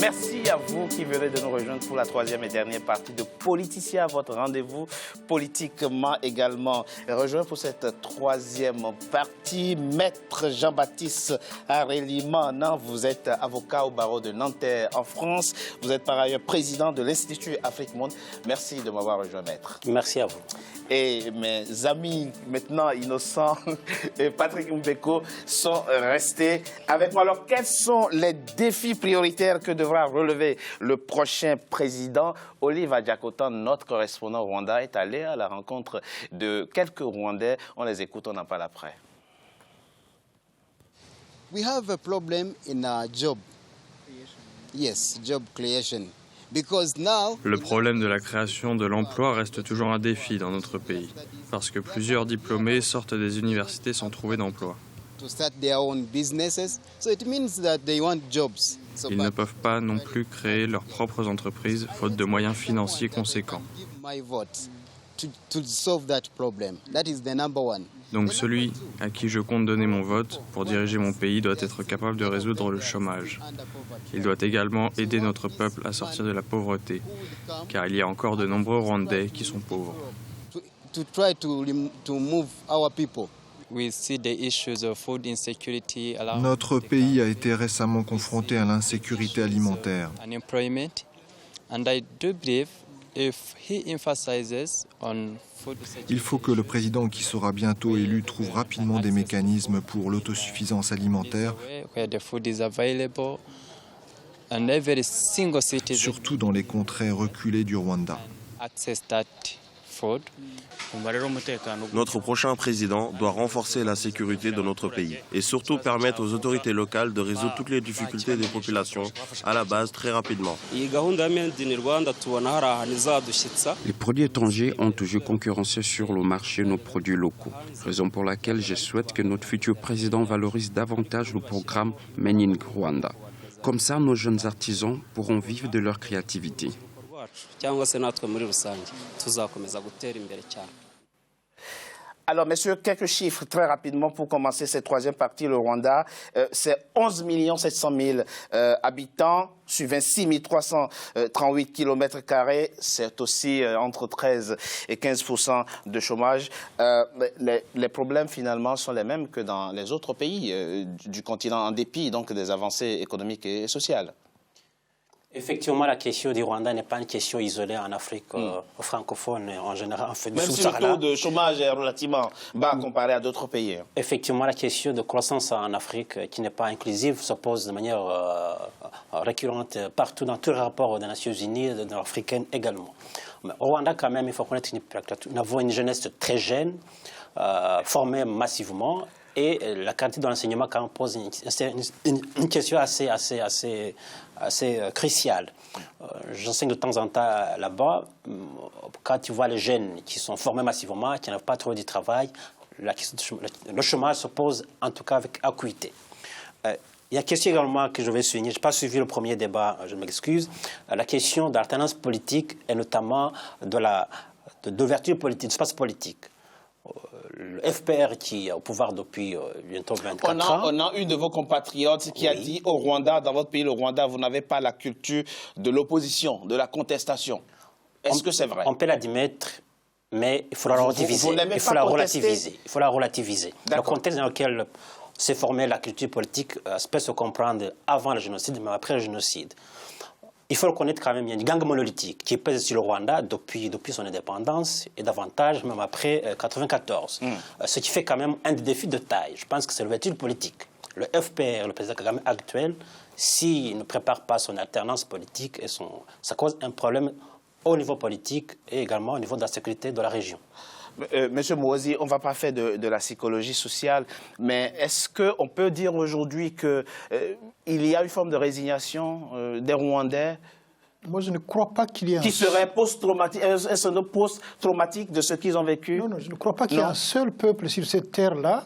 Merci à vous qui venez de nous rejoindre pour la troisième et dernière partie de Politicien, votre rendez-vous politiquement également. Rejoint pour cette troisième partie, Maître Jean-Baptiste Aréliman. Vous êtes avocat au barreau de Nanterre en France. Vous êtes par ailleurs président de l'Institut Afrique Monde. Merci de m'avoir rejoint, Maître. Merci à vous. Et mes amis maintenant Innocent et Patrick Mbeko sont restés avec moi. Alors, quels sont les défis prioritaires que devra relever le prochain président? Olive Diakotan, notre correspondant au Rwanda, est allé à la rencontre de quelques Rwandais. On les écoute, on en parle après. We have a problem in job. Yes, job creation. Le problème de la création de l'emploi reste toujours un défi dans notre pays, parce que plusieurs diplômés sortent des universités sans trouver d'emploi. Ils ne peuvent pas non plus créer leurs propres entreprises, faute de moyens financiers conséquents. Donc celui à qui je compte donner mon vote pour diriger mon pays doit être capable de résoudre le chômage. Il doit également aider notre peuple à sortir de la pauvreté, car il y a encore de nombreux Rwandais qui sont pauvres. Notre pays a été récemment confronté à l'insécurité alimentaire. Il faut que le président qui sera bientôt élu trouve rapidement des mécanismes pour l'autosuffisance alimentaire, surtout dans les contrées reculées du Rwanda. Notre prochain président doit renforcer la sécurité de notre pays et surtout permettre aux autorités locales de résoudre toutes les difficultés des populations à la base très rapidement. Les produits étrangers ont toujours concurrencé sur le marché nos produits locaux, raison pour laquelle je souhaite que notre futur président valorise davantage le programme Made in Rwanda. Comme ça, nos jeunes artisans pourront vivre de leur créativité. Alors, messieurs, quelques chiffres très rapidement pour commencer cette troisième partie. Le Rwanda, c'est 11 700 000 habitants sur 26 338 km². C'est aussi entre 13 et 15% de chômage. Les problèmes, finalement, sont les mêmes que dans les autres pays du continent, en dépit donc des avancées économiques et sociales. Effectivement, la question du Rwanda n'est pas une question isolée en Afrique francophone en général. Même si le taux de chômage est relativement bas comparé à d'autres pays. Effectivement, la question de croissance en Afrique qui n'est pas inclusive se pose de manière récurrente partout dans tous les rapports des Nations Unies et de l'Union africaine également. Mais au Rwanda, quand même, il faut connaître nous avons une jeunesse très jeune, formée massivement. Et la qualité de l'enseignement quand on pose une question assez cruciale. J'enseigne de temps en temps là-bas. Quand tu vois les jeunes qui sont formés massivement, qui n'ont pas trouvé du travail, le chômage se pose en tout cas avec acuité. Il y a une question également que je vais souligner. Je n'ai pas suivi le premier débat, je m'excuse. La question de l'alternance politique et notamment d'ouverture politique, d'espace politique. Le FPR qui est au pouvoir depuis bientôt 24 ans. On a une de vos compatriotes qui a dit au Rwanda, dans votre pays, le Rwanda, vous n'avez pas la culture de l'opposition, de la contestation. Est-ce que c'est vrai? On peut l'admettre, mais il faut la relativiser. Il faut la relativiser. Il faut la relativiser. Le contexte dans lequel s'est formée la culture politique peut se comprendre avant le génocide, mais après le génocide. Il faut reconnaître quand même qu'il y a une gang monolithique qui pèse sur le Rwanda depuis son indépendance et davantage même après 1994. Ce qui fait quand même un des défis de taille. Je pense que c'est l'ouverture politique. Le FPR, le président Kagame actuel, s'il ne prépare pas son alternance politique, ça cause un problème au niveau politique et également au niveau de la sécurité de la région. Monsieur Mouazi, on ne va pas faire de la psychologie sociale, mais est-ce qu'on peut dire aujourd'hui qu'il y a une forme de résignation des Rwandais? Moi, je ne crois pas qu'il y ait qui serait post-traumatique de ce qu'ils ont vécu? Non, je ne crois pas qu'il y ait un seul peuple sur cette terre-là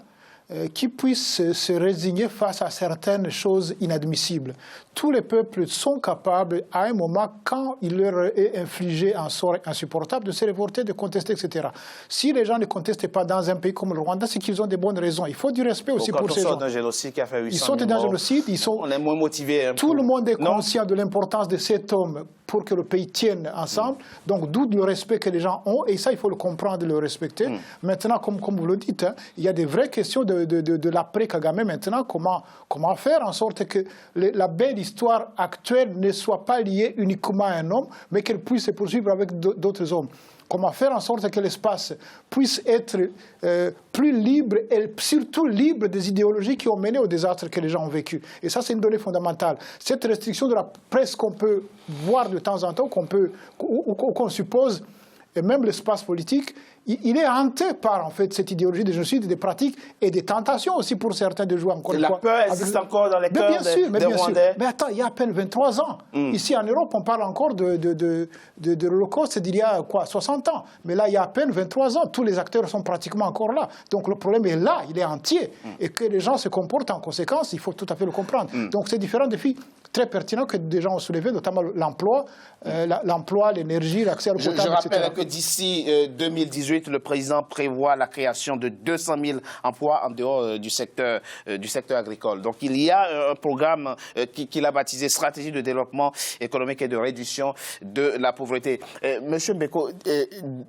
qui puisse se résigner face à certaines choses inadmissibles. Tous les peuples sont capables, à un moment, quand il leur est infligé un sort insupportable, de se révolter, de contester, etc. Si les gens ne contestent pas dans un pays comme le Rwanda, c'est qu'ils ont des bonnes raisons. Il faut du respect aussi pour ces gens. D'un génocide qui a fait 800 ils sont dans un génocide, on est moins motivés. Tout le monde est conscient de l'importance de cet homme pour que le pays tienne ensemble. Donc, d'où le respect que les gens ont. Et ça, il faut le comprendre et le respecter. Maintenant, comme vous le dites, hein, il y a des vraies questions de l'après-Kagame maintenant. Comment faire en sorte que la belle histoire actuelle ne soit pas liée uniquement à un homme, mais qu'elle puisse se poursuivre avec d'autres hommes. Comment faire en sorte que l'espace puisse être plus libre et surtout libre des idéologies qui ont mené au désastre que les gens ont vécu. Et ça, c'est une donnée fondamentale. Cette restriction de la presse qu'on peut voir de temps en temps, qu'on suppose, et même l'espace politique, il est hanté par en fait cette idéologie des génocides, des pratiques et des tentations aussi pour certains de jouer encore une fois. La peur existe encore dans les cœurs des Rwandais. Mais attends, il y a à peine 23 ans. Ici en Europe, on parle encore de l'Holocauste d'il y a 60 ans. Mais là, il y a à peine 23 ans. Tous les acteurs sont pratiquement encore là. Donc le problème est là, il est entier. Et que les gens se comportent en conséquence, il faut tout à fait le comprendre. Donc c'est différents défis très pertinents que des gens ont soulevés, notamment l'emploi, l'énergie, l'accès à l'eau potable, etc. Je rappelle que d'ici 2018, le président prévoit la création de 200 000 emplois en dehors du secteur agricole. Donc il y a un programme qu'il a baptisé Stratégie de développement économique et de réduction de la pauvreté. Monsieur Mbeko,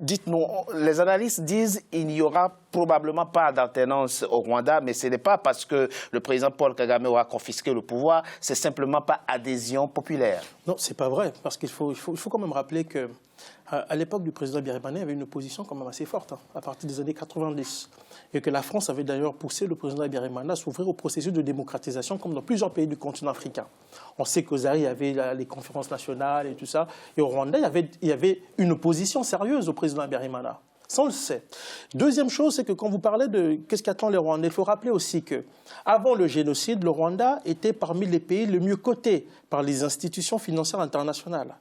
dites-nous, les analystes disent qu'il n'y aura probablement pas d'alternance au Rwanda, mais ce n'est pas parce que le président Paul Kagame aura confisqué le pouvoir, c'est simplement pas adhésion populaire. Non, c'est pas vrai, parce qu'il faut quand même rappeler que à l'époque du président Biarimana, il y avait une opposition quand même assez forte, à partir des années 90. Et que la France avait d'ailleurs poussé le président Biarimana à s'ouvrir au processus de démocratisation, comme dans plusieurs pays du continent africain. On sait qu'au Zaïre, il y avait les conférences nationales et tout ça. Et au Rwanda, il y avait une opposition sérieuse au président Biarimana. Ça, on le sait. Deuxième chose, c'est que quand vous parlez de qu'est-ce qu'attend les Rwandais, il faut rappeler aussi qu'avant le génocide, le Rwanda était parmi les pays les mieux cotés par les institutions financières internationales.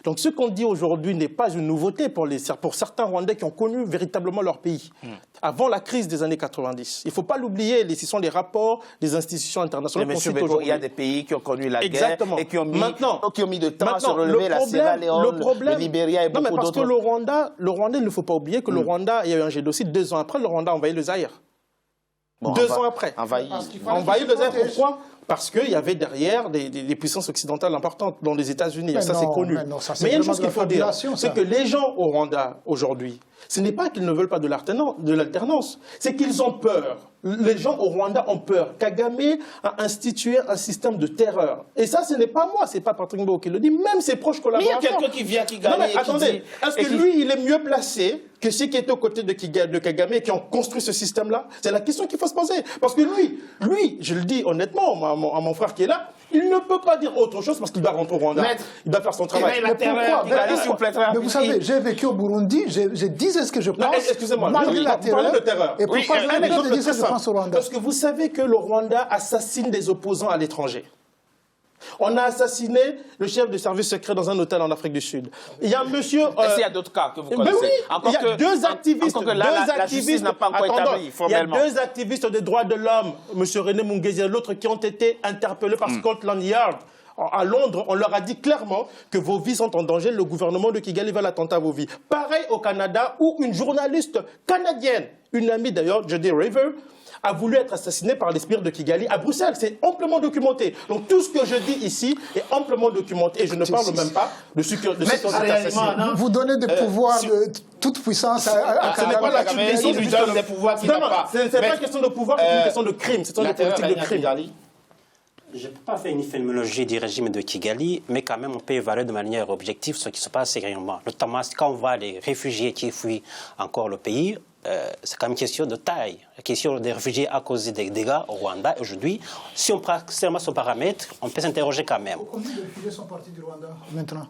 Donc ce qu'on dit aujourd'hui n'est pas une nouveauté pour certains Rwandais qui ont connu véritablement leur pays. Avant la crise des années 90. Il ne faut pas l'oublier, ce sont les rapports des institutions internationales. Mais M. Beko, il y a des pays qui ont connu la guerre et qui ont mis de temps à se relever, la Sierra Leone, le Libéria et beaucoup d'autres. Non, mais parce que le Rwanda, il ne faut pas oublier que le Rwanda, il y a eu un génocide 2 ans après, le Rwanda a envahi le Zaïre. 2 ans après. Envahi le Zaïre, pourquoi ? Parce qu'il y avait derrière des puissances occidentales importantes, dont les États-Unis, ça c'est connu. Mais il y a une chose qu'il faut dire, c'est que les gens au Rwanda aujourd'hui, ce n'est pas qu'ils ne veulent pas de l'alternance, c'est qu'ils ont peur. Les gens au Rwanda ont peur. Kagame a institué un système de terreur. Et ça, ce n'est pas moi, ce n'est pas Patrick Mboko qui le dit, même ses proches collaborateurs. Mais il y a quelqu'un qui vient, qui gagne. Non mais attendez, est-ce que lui, il est mieux placé que ceux qui étaient aux côtés de Kagame et qui ont construit ce système-là? C'est la question qu'il faut se poser. Parce que lui, je le dis honnêtement, à mon frère qui est là, il ne peut pas dire autre chose parce qu'il doit rentrer au Rwanda. Il doit faire son travail. Mais pourquoi? Mais vous savez, j'ai vécu au Burundi, je disais ce que je pense. Excusez-moi, malgré la terreur. Et pourquoi je dis ce que je pense au Rwanda? Parce que vous savez que le Rwanda assassine des opposants à l'étranger. On a assassiné le chef de service secret dans un hôtel en Afrique du Sud. Il y a un monsieur... Est-ce qu'il y a d'autres cas que vous connaissez? Oui, il y a deux activistes. La justice n'a pas encore établi formellement. Il y a 2 activistes des droits de l'homme, M. René Mungezi et l'autre, qui ont été interpellés par Scotland Yard. À Londres, on leur a dit clairement que vos vies sont en danger, le gouvernement de Kigali va l'attenter à vos vies. Pareil au Canada, où une journaliste canadienne, une amie d'ailleurs, Jodie River, a voulu être assassinée par les sbires de Kigali à Bruxelles. C'est amplement documenté. Donc tout ce que je dis ici est amplement documenté. Et je ne parle même pas de ceux qui ont été assassinés. Vous donnez des pouvoirs de toute puissance à ce n'est pas la question il lui donne des pouvoirs qu'il n'a pas. Ce n'est pas une question de pouvoir, c'est une question de crime. C'est une politique de crime. Je ne peux pas faire une féminologie du régime de Kigali, mais quand même on peut évaluer de manière objective ce qui se passe réellement. Notamment quand on voit les réfugiés qui fuient encore le pays, c'est quand même une question de taille. La question des réfugiés a causé des dégâts au Rwanda aujourd'hui. Si on prend seulement ce paramètre, on peut s'interroger quand même. Combien de réfugiés sont partis du Rwanda maintenant?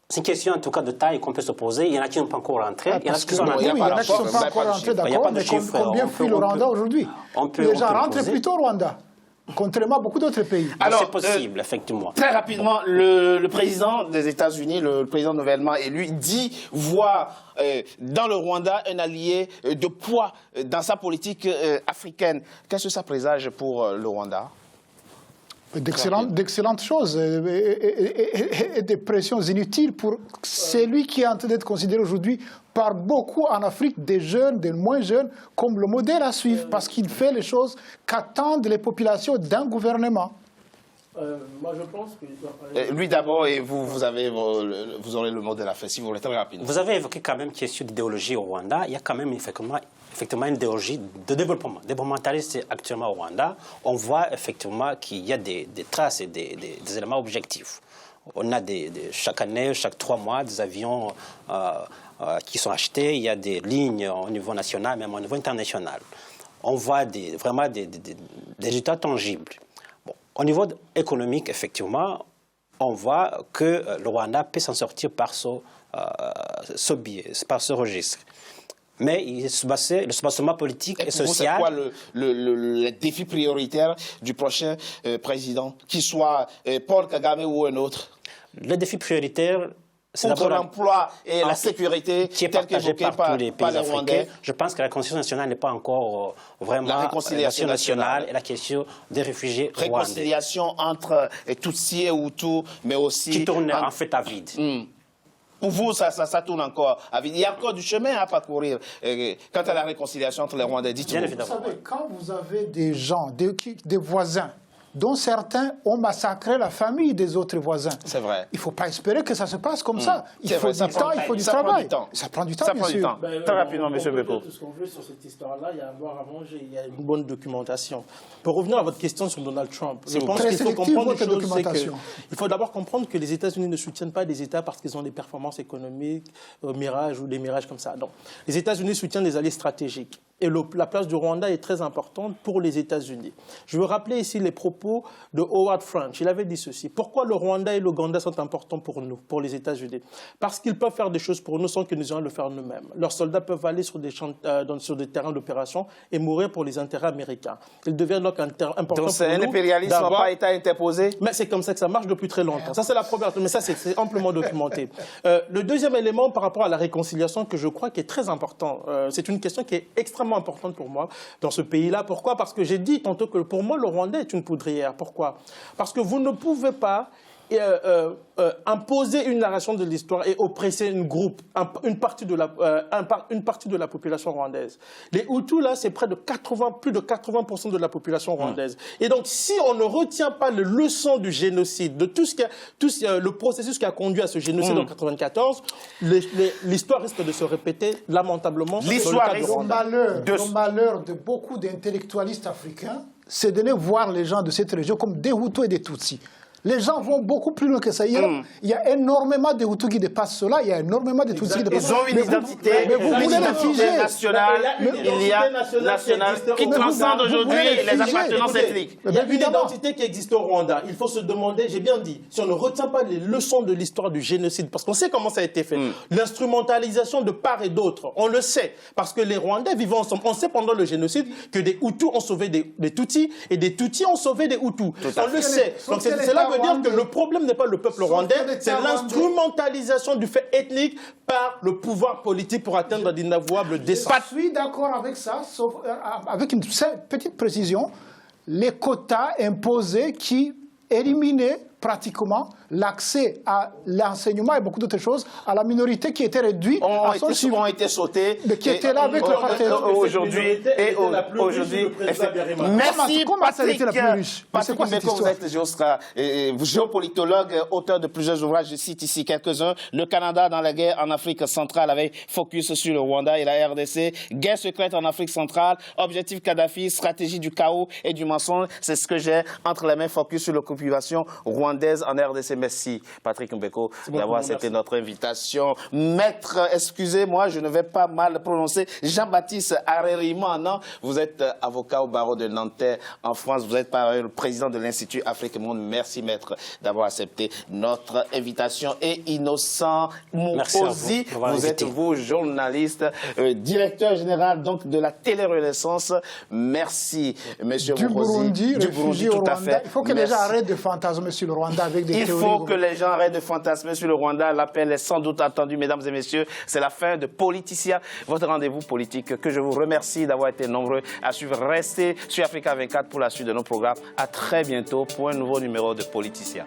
C'est une question en tout cas de taille qu'on peut se poser. Il y en a qui n'ont pas encore rentré. Il y en a qui sont pas encore rentrés, d'accord, mais combien fuient le Rwanda aujourd'hui? Les gens rentrent plutôt au Rwanda. contrairement à beaucoup d'autres pays. Alors, c'est possible, effectivement. Très rapidement, le président des États-Unis, le président nouvellement élu, dit voir dans le Rwanda un allié de poids dans sa politique africaine. Qu'est-ce que ça présage pour le Rwanda? D'excellentes choses et des pressions inutiles pour celui qui est en train d'être considéré aujourd'hui par beaucoup en Afrique, des jeunes, des moins jeunes, comme le modèle à suivre, parce qu'il fait les choses qu'attendent les populations d'un gouvernement. Moi, je pense que... lui d'abord, et vous aurez le modèle à faire, si vous voulez, très rapidement. Vous avez évoqué quand même question d'idéologie au Rwanda. Il y a quand même effectivement une idéologie de développement. Développementaliste actuellement au Rwanda. On voit effectivement qu'il y a des traces et des éléments objectifs. On a chaque année, chaque 3 mois, des avions qui sont achetés. Il y a des lignes au niveau national, même au niveau international. On voit vraiment des résultats tangibles. Bon, au niveau économique, effectivement, on voit que le Rwanda peut s'en sortir par ce biais, par ce registre. Mais le soubassement politique et social... C'est quoi le défi prioritaire du prochain président, qu'il soit Paul Kagame ou un autre? Le défi prioritaire, c'est d'abord l'emploi et la sécurité qui est partagé par tous les pays africains. Je pense que la réconciliation nationale n'est pas encore vraiment la réconciliation nationale et la question des réfugiés rwandais. Réconciliation entre Tutsi et Hutu, mais aussi... Qui tourne en fait à vide. Pour vous, ça tourne encore à vide. Il y a encore du chemin à parcourir quant à la réconciliation entre les Rwandais. Dites-vous. Vous savez, quand vous avez des gens, des voisins, dont certains ont massacré la famille des autres voisins. C'est vrai. Il ne faut pas espérer que ça se passe comme ça. Il faut du temps, il faut du travail. Ça prend du temps, bien sûr. Très rapidement, M. Beko. Tout ce qu'on veut sur cette histoire-là, il y a à boire, à manger, il y a une bonne documentation. Pour revenir à votre question sur Donald Trump, je pense qu'il faut comprendre une chose, c'est qu'il faut d'abord comprendre que les États-Unis ne soutiennent pas des États parce qu'ils ont des performances économiques, mirages ou des mirages comme ça. Non. Les États-Unis soutiennent des alliés stratégiques. Et la place du Rwanda est très importante pour les États-Unis. Je veux rappeler ici les propos de Howard French. Il avait dit ceci. Pourquoi le Rwanda et l'Ouganda sont importants pour nous, pour les États-Unis? Parce qu'ils peuvent faire des choses pour nous sans que nous ayons à le faire nous-mêmes. Leurs soldats peuvent aller sur des terrains d'opération et mourir pour les intérêts américains. Ils deviennent donc important pour nous. Donc c'est un impérialisme pas État interposé? Mais c'est comme ça que ça marche depuis très longtemps. Ça, c'est la première. Mais ça, c'est amplement documenté. Le deuxième élément par rapport à la réconciliation que je crois qui est très important, c'est une question qui est extrêmement importante pour moi dans ce pays-là. Pourquoi? Parce que j'ai dit tantôt que pour moi, le Rwanda est une poudrière. Pourquoi? Parce que vous ne pouvez pas imposer une narration de l'histoire et oppresser une partie de la population rwandaise. Les Hutus, là, c'est plus de 80% de la population rwandaise. Et donc, si on ne retient pas les leçons du génocide, de le processus qui a conduit à ce génocide en 1994, l'histoire risque de se répéter lamentablement. Le malheur de beaucoup d'intellectualistes africains, c'est de voir les gens de cette région comme des Hutus et des Tutsis. Les gens vont beaucoup plus loin que ça. Il y a énormément de Hutus qui dépassent cela, il y a énormément de Tutsis qui dépassent cela. Ils ont une identité, nationale, il y a nationale qui transcende aujourd'hui les appartenances ethniques. Il y a une identité qui existe au Rwanda. Il faut se demander, j'ai bien dit, si on ne retient pas les leçons de l'histoire du génocide, parce qu'on sait comment ça a été fait, l'instrumentalisation de part et d'autre, on le sait, parce que les Rwandais vivent ensemble. On sait pendant le génocide que des Hutus ont sauvé des Tutsis et des Tutsis ont sauvé des Hutus. On le sait. Donc c'est là veut dire que le problème n'est pas le peuple rwandais, c'est l'instrumentalisation du fait ethnique par le pouvoir politique pour atteindre d'inavouables desseins. Je suis d'accord avec ça, sauf avec une petite précision. Les quotas imposés qui éliminaient pratiquement l'accès à l'enseignement et beaucoup d'autres choses à la minorité qui était réduite à son suivant. Ont été sautés. Qui était là avec le parti. Aujourd'hui. Merci Patrick. Patrick Mbeko, vous êtes géopolitologue, auteur de plusieurs ouvrages. Je cite ici quelques-uns. Le Canada dans la guerre en Afrique centrale avec focus sur le Rwanda et la RDC. Guerre secrète en Afrique centrale. Objectif Kadhafi, stratégie du chaos et du mensonge. C'est ce que j'ai entre les mains, focus sur l'occupation rwandaise. rwandaise en RDC. Merci, Patrick Mbeko, d'avoir accepté notre invitation. Maître, excusez-moi, je ne vais pas mal prononcer, Jean-Baptiste Arerimana, vous êtes avocat au barreau de Nanterre en France, vous êtes par ailleurs le président de l'Institut Afrique Monde. Merci, maître, d'avoir accepté notre invitation. Et Innocent Mokosi, vous êtes vous, journaliste, directeur général donc, de la télé-renaissance. Merci, monsieur du Mokosi. Burundi, Du Burundi, au tout à Rwanda. fait. Il faut que les gens arrêtent de fantasmer sur le Rwanda avec des théories. Il faut que les gens arrêtent de fantasmer sur le Rwanda. L'appel est sans doute attendu, mesdames et messieurs. C'est la fin de Politicien, votre rendez-vous politique que je vous remercie d'avoir été nombreux à suivre. Restez sur Africa 24 pour la suite de nos programmes. À très bientôt pour un nouveau numéro de Politicien.